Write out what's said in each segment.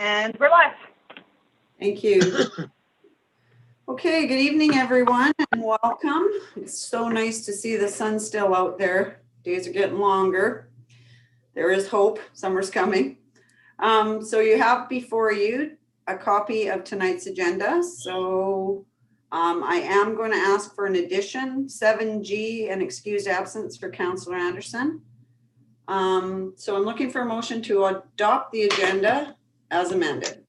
And we're live. Thank you. Okay, good evening, everyone, and welcome. It's so nice to see the sun still out there. Days are getting longer. There is hope. Summer's coming. So you have before you a copy of tonight's agenda. So I am going to ask for an addition, 7G, an excused absence for Councillor Anderson. So I'm looking for a motion to adopt the agenda as amended.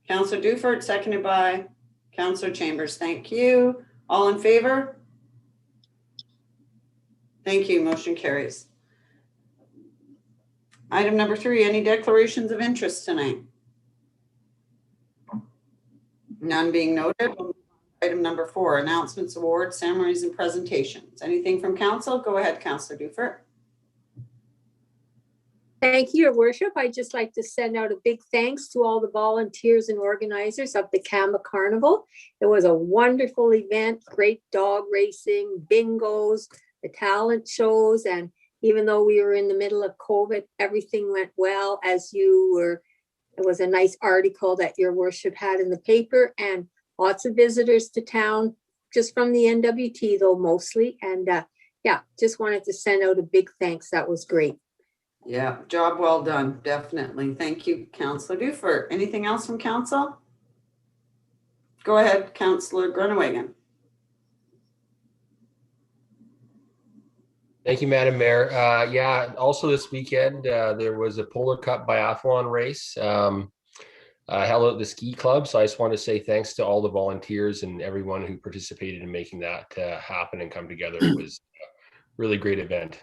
Councillor Dufert, seconded by Councillor Chambers. Thank you. All in favor? Thank you. Motion carries. Item number 3, any declarations of interest tonight? None being noted. Item number 4, announcements, awards, ceremonies, and presentations. Anything from council? Go ahead, Councillor Dufert. Thank you, Your Worship. I'd just like to send out a big thanks to all the volunteers and organizers of the Kama Carnival. It was a wonderful event, great dog racing, bingos, the talent shows, and even though we were in the middle of COVID, everything went well as you were. It was a nice article that Your Worship had in the paper, and lots of visitors to town, just from the NWT though, mostly. And yeah, just wanted to send out a big thanks. That was great. Yeah, job well done, definitely. Thank you, Councillor Dufert. Anything else from council? Go ahead, Councillor Grunewagen. Thank you, Madam Mayor. Yeah, also this weekend, there was a Polar Cup biathlon race held at the ski club. So I just want to say thanks to all the volunteers and everyone who participated in making that happen and come together. It was a really great event.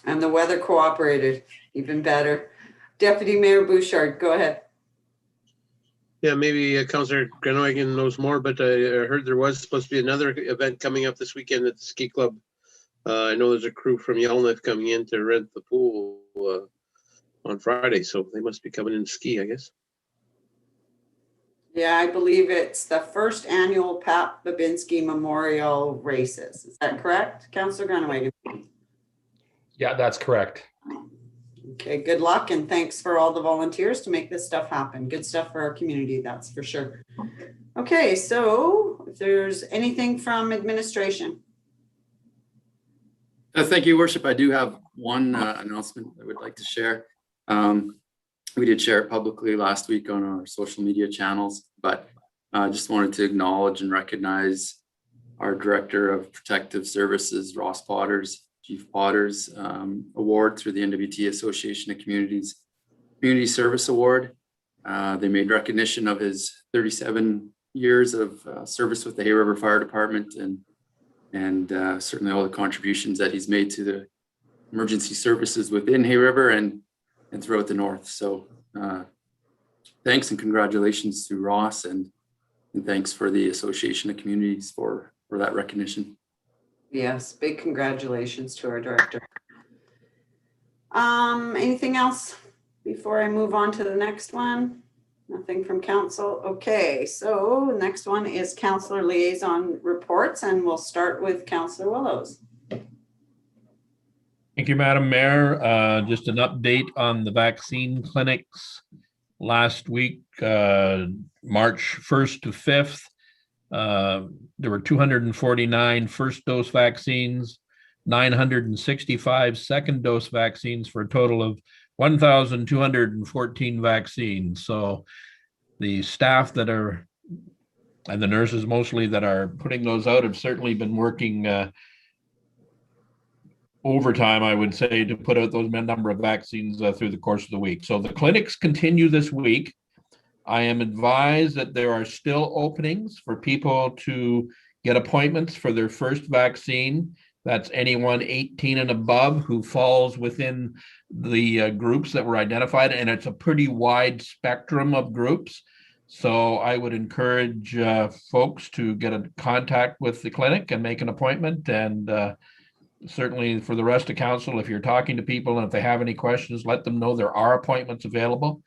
And the weather cooperated even better. Deputy Mayor Bouchard, go ahead. Yeah, maybe Councillor Grunewagen knows more, but I heard there was supposed to be another event coming up this weekend at the ski club. I know there's a crew from Yellowknife coming in to rent the pool on Friday, so they must be coming in to ski, I guess. Yeah, I believe it's the first annual Pat Babinski Memorial Races. Is that correct, Councillor Grunewagen? Yeah, that's correct. Okay, good luck and thanks for all the volunteers to make this stuff happen. Good stuff for our community, that's for sure. Okay, so if there's anything from administration. Thank you, Worship. I do have one announcement I would like to share. We did share it publicly last week on our social media channels, but I just wanted to acknowledge and recognize our Director of Protective Services, Ross Potters, Chief Potters award through the NWT Association of Communities Community Service Award. They made recognition of his 37 years of service with the Hay River Fire Department and certainly all the contributions that he's made to the emergency services within Hay River and throughout the north. So thanks and congratulations to Ross and thanks for the Association of Communities for that recognition. Yes, big congratulations to our director. Anything else before I move on to the next one? Nothing from council. Okay, so the next one is Councillor Liaison reports, and we'll start with Councillor Willows. Thank you, Madam Mayor. Just an update on the vaccine clinics. Last week, March 1st to 5th, there were 249 first dose vaccines, 965 second dose vaccines for a total of 1,214 vaccines. So the staff that are, and the nurses mostly that are putting those out, have certainly been working overtime, I would say, to put out those number of vaccines through the course of the week. So the clinics continue this week. I am advised that there are still openings for people to get appointments for their first vaccine. That's anyone 18 and above who falls within the groups that were identified, and it's a pretty wide spectrum of groups. So I would encourage folks to get in contact with the clinic and make an appointment. And certainly for the rest of council, if you're talking to people and if they have any questions, let them know there are appointments available.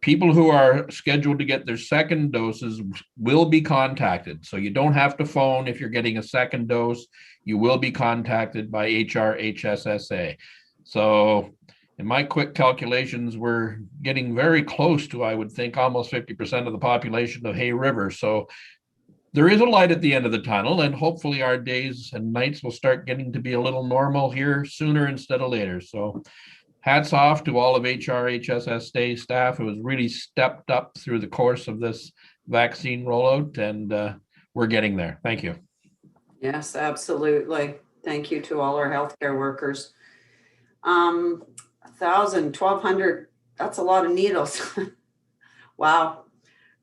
People who are scheduled to get their second doses will be contacted. So you don't have to phone if you're getting a second dose. You will be contacted by HRHSSA. So in my quick calculations, we're getting very close to, I would think, almost 50% of the population of Hay River. So there is a light at the end of the tunnel, and hopefully our days and nights will start getting to be a little normal here sooner instead of later. So hats off to all of HRHSS staff who has really stepped up through the course of this vaccine rollout, and we're getting there. Thank you. Yes, absolutely. Thank you to all our healthcare workers. 1,000, 1,200, that's a lot of needles. Wow.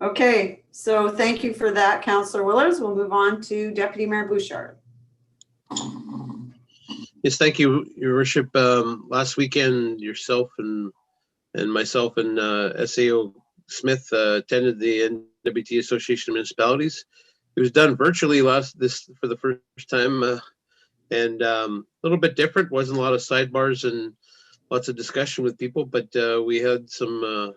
Okay, so thank you for that, Councillor Willers. We'll move on to Deputy Mayor Bouchard. Yes, thank you, Your Worship. Last weekend, yourself and myself and SAO Smith attended the NWT Association of Municipalities. It was done virtually for the first time, and a little bit different. Wasn't a lot of sidebars and lots of discussion with people, but we had some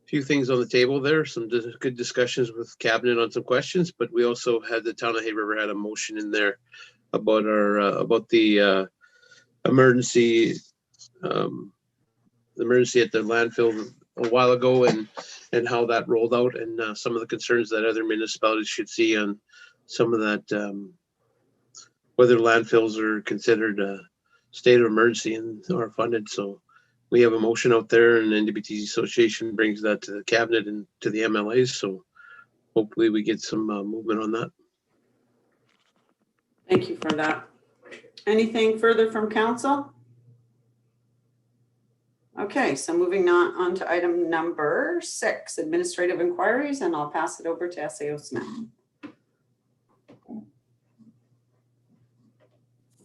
few things on the table there. Some good discussions with cabinet on some questions, but we also had the town of Hay River had a motion in there about our about the emergency at the landfill a while ago, and how that rolled out, and some of the concerns that other municipalities should see on some of that, whether landfills are considered a state of emergency and are funded. So we have a motion out there, and NWT Association brings that to the cabinet and to the MLAs. So hopefully we get some movement on that. Thank you for that. Anything further from council? Okay, so moving on to item number 6, administrative inquiries, and I'll pass it over to SAO Smith.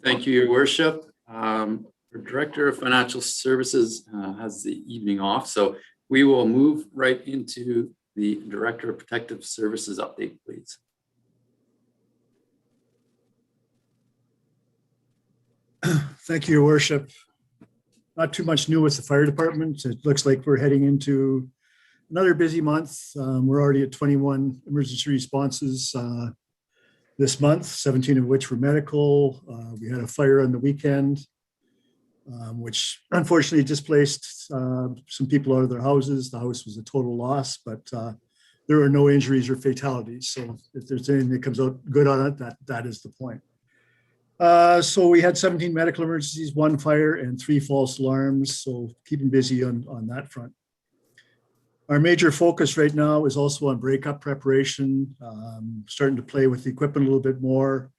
Thank you, Your Worship. Our Director of Financial Services has the evening off, so we will move right into the Director of Protective Services update, please. Thank you, Your Worship. Not too much new with the fire department. It looks like we're heading into another busy month. We're already at 21 emergency responses this month, 17 of which were medical. We had a fire on the weekend, which unfortunately displaced some people out of their houses. The house was a total loss, but there were no injuries or fatalities. So if there's anything that comes out good on it, that is the point. So we had 17 medical emergencies, 1 fire, and 3 false alarms. So keeping busy on that front. Our major focus right now is also on breakup preparation, starting to play with the equipment a little bit more.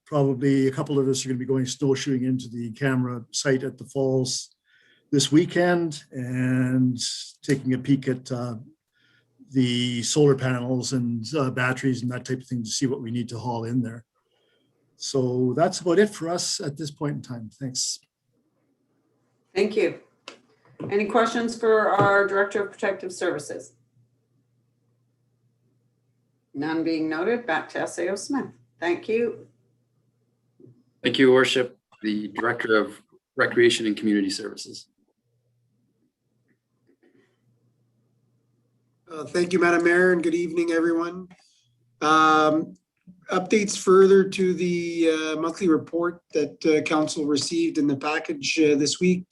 Probably a couple of us are going to be going snowshoeing into the camera site at the falls this weekend and taking a peek at the solar panels and batteries and that type of thing to see what we need to haul in there. So that's about it for us at this point in time. Thanks. Thank you. Any questions for our Director of Protective Services? None being noted. Back to SAO Smith. Thank you. Thank you, Your Worship. The Director of Recreation and Community Services. Thank you, Madam Mayor, and good evening, everyone. Updates further to the monthly report that Council received in the package this week.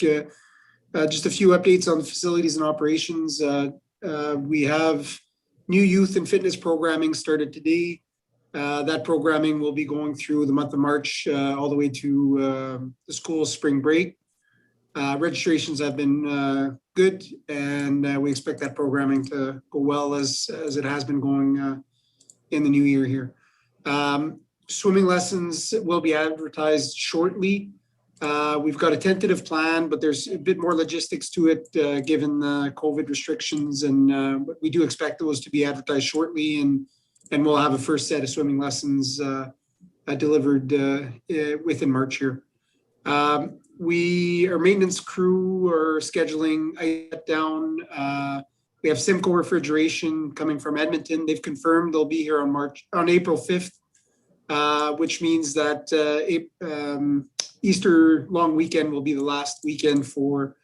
Just a few updates on the facilities and operations. We have new youth and fitness programming started today. That programming will be going through the month of March all the way to the school's spring break. Registrations have been good, and we expect that programming to go well as it has been going in the new year here. Swimming lessons will be advertised shortly. We've got a tentative plan, but there's a bit more logistics to it given the COVID restrictions, and we do expect those to be advertised shortly, and we'll have a first set of swimming lessons delivered within March here. Our maintenance crew are scheduling ice down. We have Simcoe Refrigeration coming from Edmonton. They've confirmed they'll be here on April 5th, which means that Easter long weekend will be the last weekend for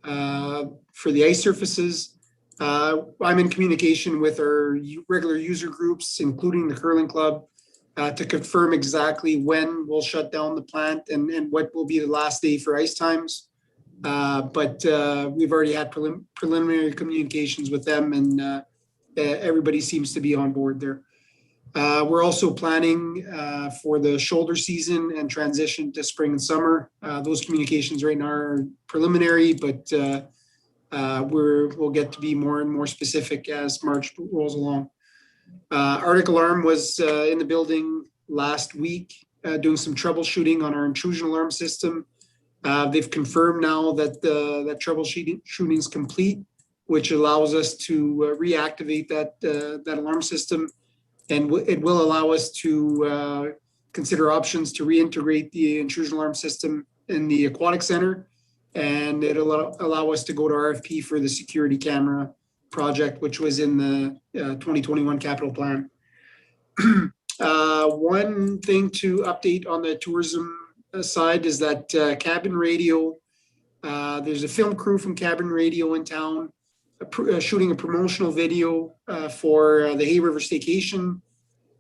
the ice surfaces. I'm in communication with our regular user groups, including the curling club, to confirm exactly when we'll shut down the plant and what will be the last day for ice times. But we've already had preliminary communications with them, and everybody seems to be on board there. We're also planning for the shoulder season and transition to spring and summer. Those communications right now are preliminary, but we'll get to be more and more specific as March rolls along. Arctic Alarm was in the building last week doing some troubleshooting on our intrusion alarm system. They've confirmed now that that troubleshooting is complete, which allows us to reactivate that alarm system. And it will allow us to consider options to reintegrate the intrusion alarm system in the aquatic center. And it'll allow us to go to RFP for the security camera project, which was in the 2021 capital plan. One thing to update on the tourism side is that Cabin Radio, there's a film crew from Cabin Radio in town shooting a promotional video for the Hay River Staycation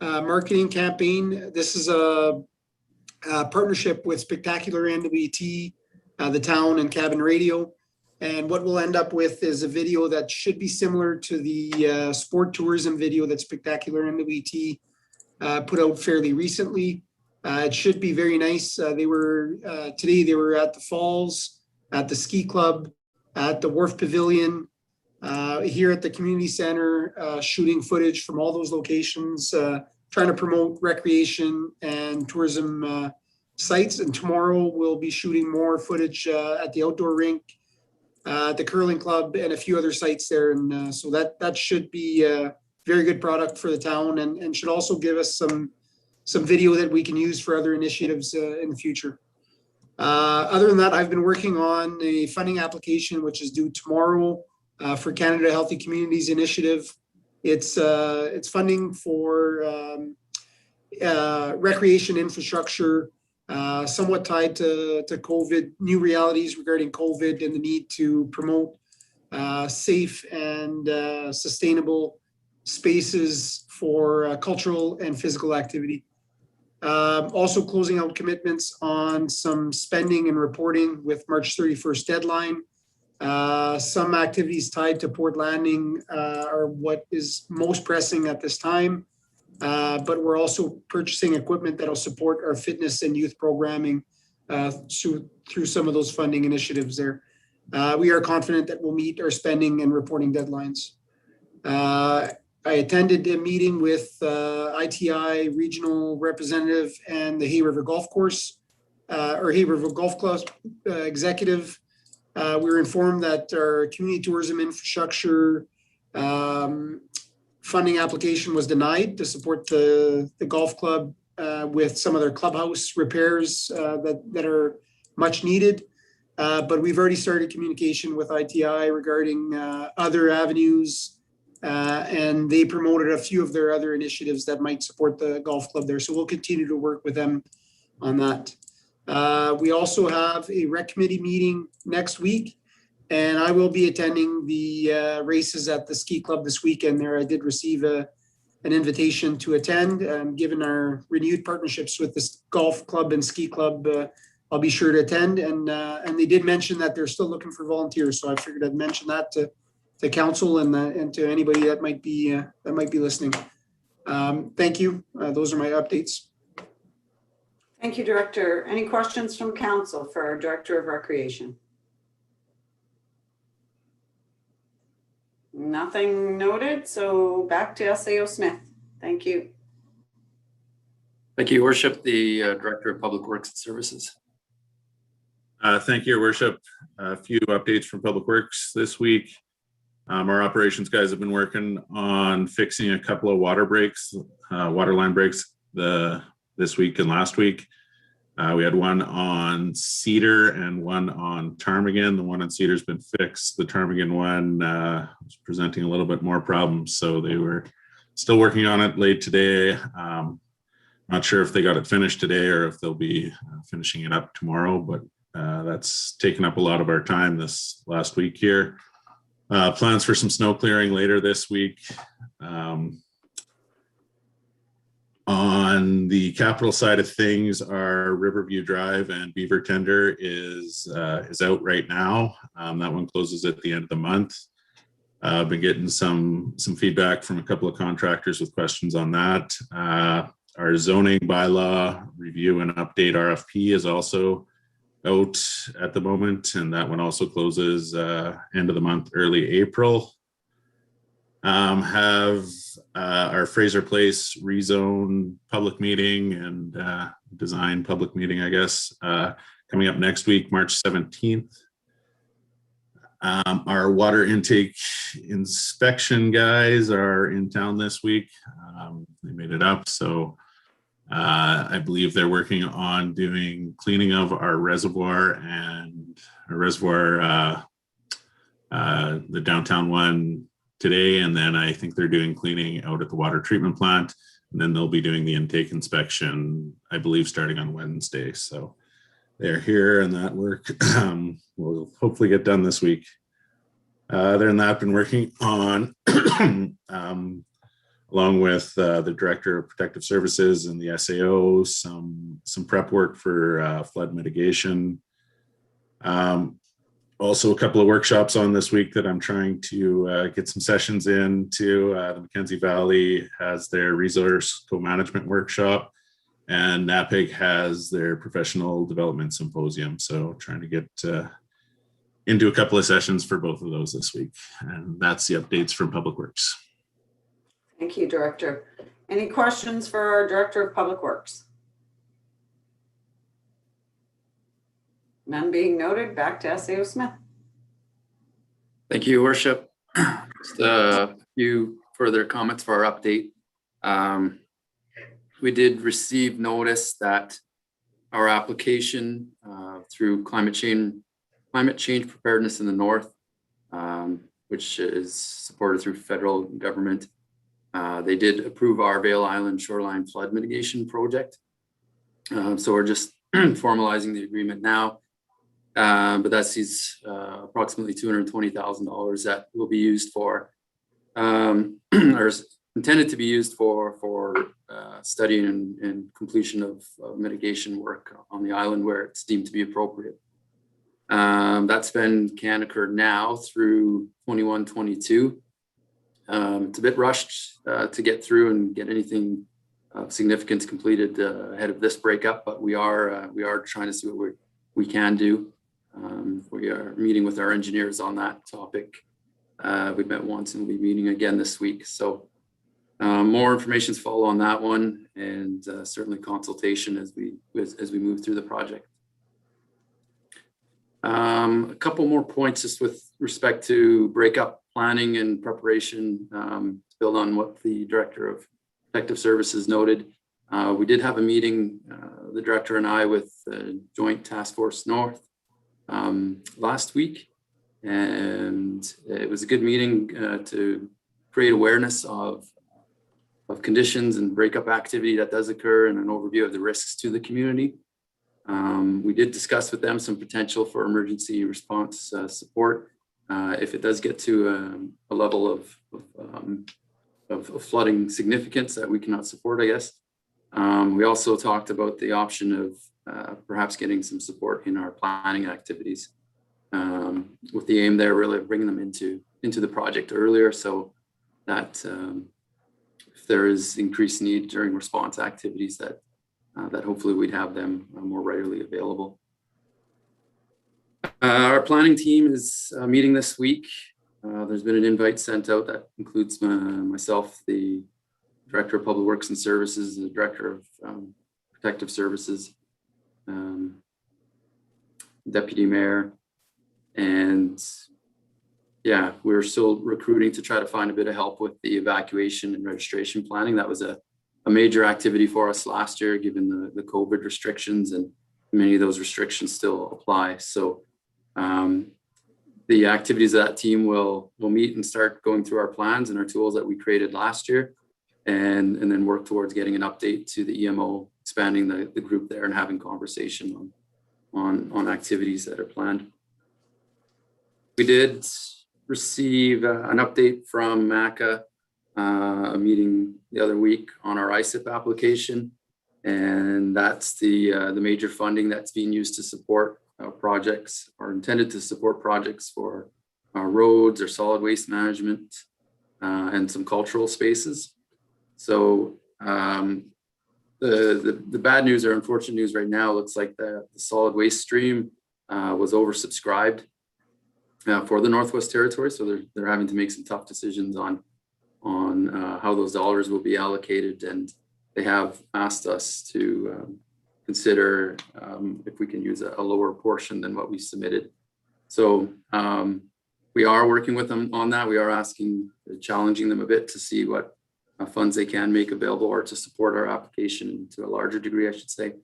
marketing campaign. This is a partnership with Spectacular NWT, the town, and Cabin Radio. And what we'll end up with is a video that should be similar to the sport tourism video that Spectacular NWT put out fairly recently. It should be very nice. Today they were at the Falls, at the Ski Club, at the Wharf Pavilion, here at the community center, shooting footage from all those locations, trying to promote recreation and tourism sites. And tomorrow we'll be shooting more footage at the outdoor rink, the curling club, and a few other sites there. And so that should be a very good product for the town, and should also give us some video that we can use for other initiatives in the future. Other than that, I've been working on a funding application, which is due tomorrow for Canada Healthy Communities Initiative. It's funding for recreation infrastructure, somewhat tied to COVID, new realities regarding COVID and the need to promote safe and sustainable spaces for cultural and physical activity. Also closing out commitments on some spending and reporting with March 31st deadline. Some activities tied to Port Landing are what is most pressing at this time, but we're also purchasing equipment that'll support our fitness and youth programming through some of those funding initiatives there. We are confident that we'll meet our spending and reporting deadlines. I attended a meeting with ITI regional representative and the Hay River Golf Course or Hay River Golf Club executive. We were informed that our community tourism infrastructure funding application was denied to support the golf club with some of their clubhouse repairs that are much needed. But we've already started communication with ITI regarding other avenues, and they promoted a few of their other initiatives that might support the golf club there. So we'll continue to work with them on that. We also have a rec committee meeting next week, and I will be attending the races at the ski club this weekend there. I did receive an invitation to attend, and given our renewed partnerships with this golf club and ski club, I'll be sure to attend. And they did mention that they're still looking for volunteers, so I figured I'd mention that to the council and to anybody that might be listening. Thank you. Those are my updates. Thank you, Director. Any questions from council for our Director of Recreation? Nothing noted, so back to SAO Smith. Thank you. Thank you, Your Worship. The Director of Public Works and Services. Thank you, Your Worship. A few updates from Public Works this week. Our operations guys have been working on fixing a couple of water breaks, water line breaks this week and last week. We had one on Cedar and one on Ptarmigan. The one on Cedar's been fixed. The Ptarmigan one was presenting a little bit more problems, so they were still working on it late today. Not sure if they got it finished today or if they'll be finishing it up tomorrow, but that's taken up a lot of our time this last week here. Plans for some snow clearing later this week. On the capital side of things, our Riverview Drive and Beaver tender is out right now. That one closes at the end of the month. I've been getting some feedback from a couple of contractors with questions on that. Our zoning bylaw review and update RFP is also out at the moment, and that one also closes end of the month, early April. Have our Fraser Place rezone public meeting and design public meeting, I guess, coming up next week, March 17th. Our water intake inspection guys are in town this week. They made it up, so I believe they're working on doing cleaning of our reservoir and the downtown one today, and then I think they're doing cleaning out at the water treatment plant, and then they'll be doing the intake inspection, I believe, starting on Wednesday. So they're here, and that work will hopefully get done this week. Other than that, I've been working on, along with the Director of Protective Services and the SAO, some prep work for flood mitigation. Also, a couple of workshops on this week that I'm trying to get some sessions into. The Mackenzie Valley has their resource co-management workshop, and NAPIG has their professional development symposium. So trying to get into a couple of sessions for both of those this week. And that's the updates from Public Works. Thank you, Director. Any questions for our Director of Public Works? None being noted, back to SAO Smith. Thank you, Worship. Just a few further comments for our update. We did receive notice that our application through climate change preparedness in the North, which is supported through federal government, they did approve our Vail Island shoreline flood mitigation project. So we're just formalizing the agreement now. But that's approximately $220,000 that will be used for, or is intended to be used for study and completion of mitigation work on the island where it's deemed to be appropriate. That spend can occur now through 21-22. It's a bit rushed to get through and get anything of significance completed ahead of this breakup, but we are trying to see what we can do. We are meeting with our engineers on that topic. We've met once and we'll be meeting again this week. So more information to follow on that one, and certainly consultation as we move through the project. A couple more points just with respect to breakup planning and preparation, to build on what the Director of Protective Services noted. We did have a meeting, the Director and I, with Joint Task Force North last week, and it was a good meeting to create awareness of conditions and breakup activity that does occur, and an overview of the risks to the community. We did discuss with them some potential for emergency response support if it does get to a level of flooding significance that we cannot support, I guess. We also talked about the option of perhaps getting some support in our planning activities, with the aim there really of bringing them into the project earlier, so that if there is increased need during response activities, that hopefully we'd have them more readily available. Our planning team is meeting this week. There's been an invite sent out that includes myself, the Director of Public Works and Services, the Director of Protective Services, Deputy Mayor, and yeah, we're still recruiting to try to find a bit of help with the evacuation and registration planning. That was a major activity for us last year, given the COVID restrictions, and many of those restrictions still apply. So the activities of that team will meet and start going through our plans and our tools that we created last year, and then work towards getting an update to the EMO, expanding the group there and having conversation on activities that are planned. We did receive an update from MACA a meeting the other week on our ISIP application. And that's the major funding that's being used to support projects, or intended to support projects for roads or solid waste management and some cultural spaces. So the bad news or unfortunate news right now looks like the solid waste stream was oversubscribed for the Northwest Territory. So they're having to make some tough decisions on how those dollars will be allocated, and they have asked us to consider if we can use a lower portion than what we submitted. So we are working with them on that. We are challenging them a bit to see what funds they can make available, or to support our application to a larger degree, I should say.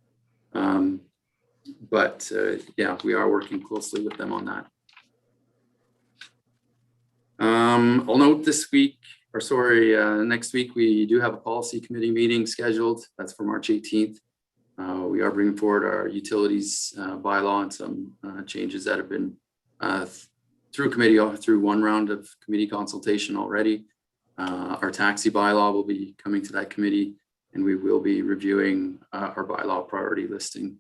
But yeah, we are working closely with them on that. I'll note next week we do have a policy committee meeting scheduled. That's for March 18th. We are bringing forward our utilities bylaw and some changes that have been through one round of committee consultation already. Our taxi bylaw will be coming to that committee, and we will be reviewing our bylaw priority listing.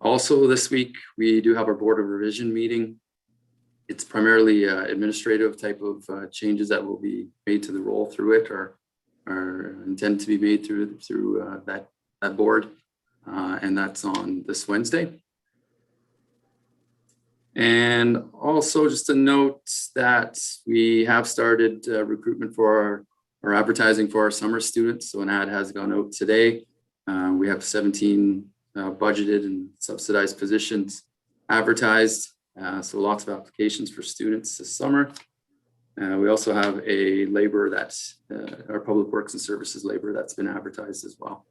Also this week, we do have our Board of Revision meeting. It's primarily administrative type of changes that will be made to the role through it, or intended to be made through that board, and that's on this Wednesday. And also just a note that we have started recruitment for our advertising for our summer students. So an ad has gone out today. We have 17 budgeted and subsidized positions advertised. So lots of applications for students this summer. We also have a labor that's our Public Works and Services labor that's been advertised as well.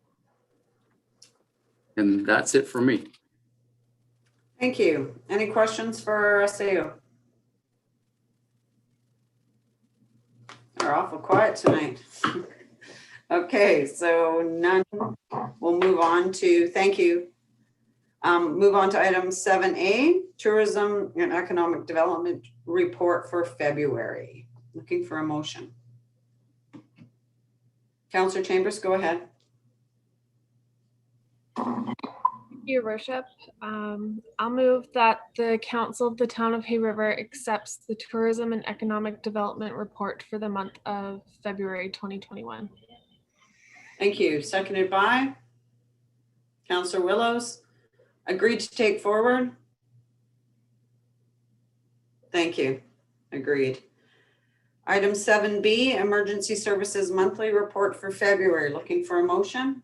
And that's it for me. Thank you. Any questions for SAO? They're awful quiet tonight. Okay, so none. We'll move on to, thank you. Move on to item 7A, Tourism and Economic Development Report for February. Looking for a motion. Councillor Chambers, go ahead. Your worship, I'll move that the Council of the Town of Hay River accepts the Tourism and Economic Development Report for the month of February 2021. Thank you. Seconded by Councillor Willows. Agreed to take forward? Thank you. Agreed. Item 7B, Emergency Services Monthly Report for February. Looking for a motion?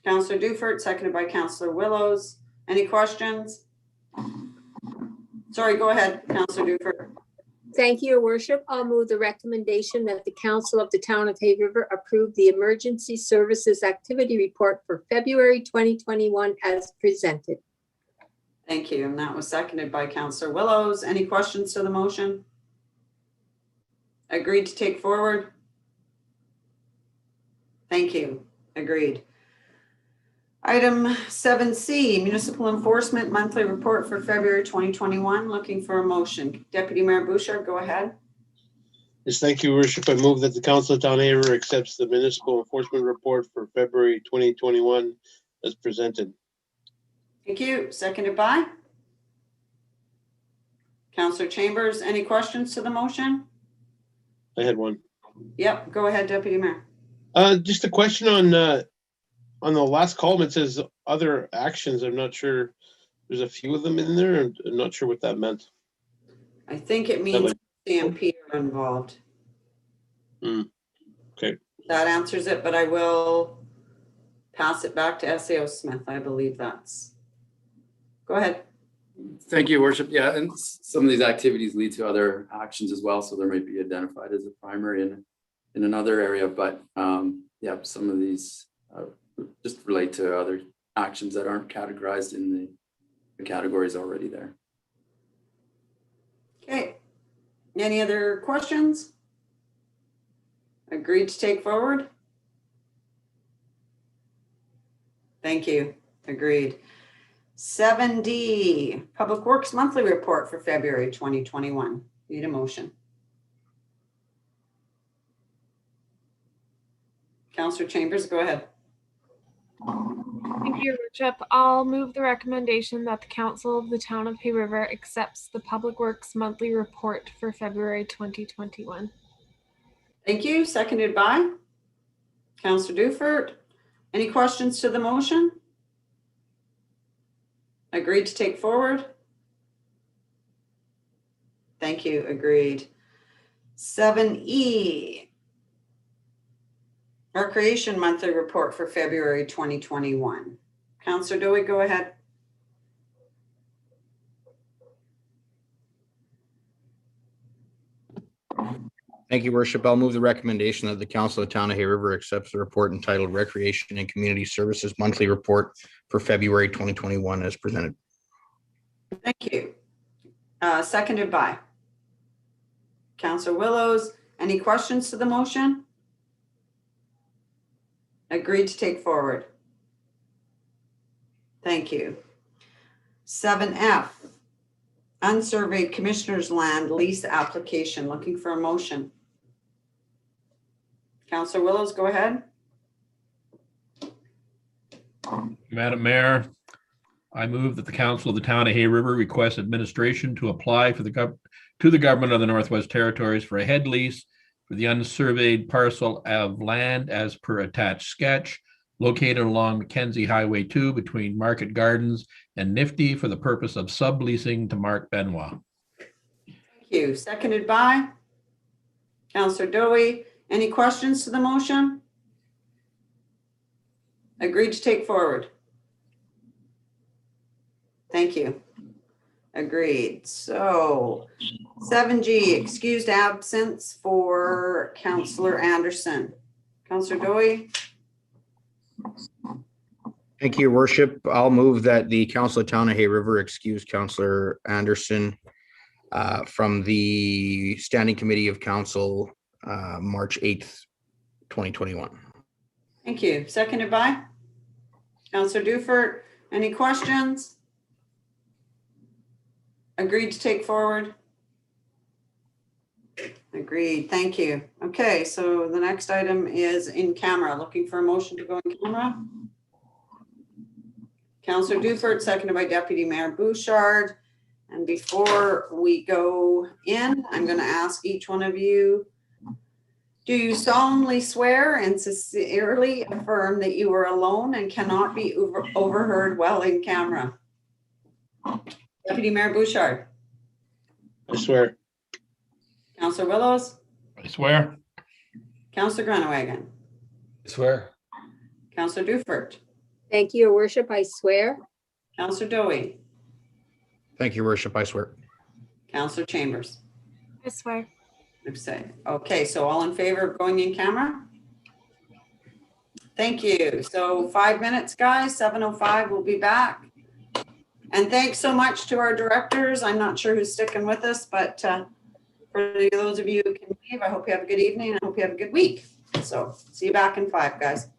Councillor Dufert, seconded by Councillor Willows. Any questions? Sorry, go ahead, Councillor Dufert. Thank you, Your Worship. I'll move the recommendation that the Council of the Town of Hay River approve the Emergency Services Activity Report for February 2021 as presented. Thank you. And that was seconded by Councillor Willows. Any questions to the motion? Agreed to take forward? Thank you. Agreed. Item 7C, Municipal Enforcement Monthly Report for February 2021. Looking for a motion. Deputy Mayor Bouchard, go ahead. Yes, thank you, Worship. I move that the Council of Town Hay River accepts the Municipal Enforcement Report for February 2021 as presented. Thank you. Seconded by Councillor Chambers. Any questions to the motion? I had one. Yep, go ahead, Deputy Mayor. Just a question on the last column. It says other actions. I'm not sure. There's a few of them in there. I'm not sure what that meant. I think it means CMP are involved. Okay. That answers it, but I will pass it back to SAO Smith. I believe that's. Go ahead. Thank you, Worship. Yeah, and some of these activities lead to other actions as well, so there might be identified as a primary in another area, but yeah, some of these just relate to other actions that aren't categorized in the categories already there. Okay. Any other questions? Agreed to take forward? Thank you. Agreed. 7D, Public Works Monthly Report for February 2021. Need a motion. Councillor Chambers, go ahead. Thank you, Your Worship. I'll move the recommendation that the Council of the Town of Hay River accepts the Public Works Monthly Report for February 2021. Thank you. Seconded by Councillor Dufert. Any questions to the motion? Agreed to take forward? Thank you. Agreed. 7E. Recreation Monthly Report for February 2021. Councillor Dewey, go ahead. Thank you, Worship. I'll move the recommendation that the Council of the Town of Hay River accepts the report entitled Recreation and Community Services Monthly Report for February 2021 as presented. Thank you. Seconded by Councillor Willows. Any questions to the motion? Agreed to take forward. Thank you. 7F. Unsurveyed Commissioner's Land Lease Application. Looking for a motion. Councillor Willows, go ahead. Madam Mayor, I move that the Council of the Town of Hay River requests administration to apply for the government of the Northwest Territories for a head lease for the unsurveyed parcel of land as per attached sketch located along Mackenzie Highway 2 between Market Gardens and Nifty for the purpose of subleasing to Mark Benoit. Thank you. Seconded by Councillor Dowie. Any questions to the motion? Agreed to take forward. Thank you. Agreed. So 7G, excused absence for Councillor Anderson. Councillor Dowie. Thank you, Your Worship. I'll move that the Council of Town of Hay River excuse Councillor Anderson from the Standing Committee of Council March 8th, 2021. Thank you. Seconded by Councillor Dufert. Any questions? Agreed to take forward. Agreed. Thank you. Okay, so the next item is in camera. Looking for a motion to go in camera. Councillor Dufert, seconded by Deputy Mayor Bouchard. And before we go in, I'm going to ask each one of you, do you solemnly swear and sincerely affirm that you are alone and cannot be overheard while in camera? Deputy Mayor Bouchard. I swear. Councillor Willows. I swear. Councillor Grunewagen. I swear. Councillor Dufert. Thank you, Your Worship. I swear. Councillor Dowie. Thank you, Your Worship. I swear. Councillor Chambers. I swear. Okay, so all in favor of going in camera? Thank you. So 5 minutes, guys, 7:05, we'll be back. And thanks so much to our directors. I'm not sure who's sticking with us, but for those of you who can leave, I hope you have a good evening. I hope you have a good week. So see you back in 5, guys.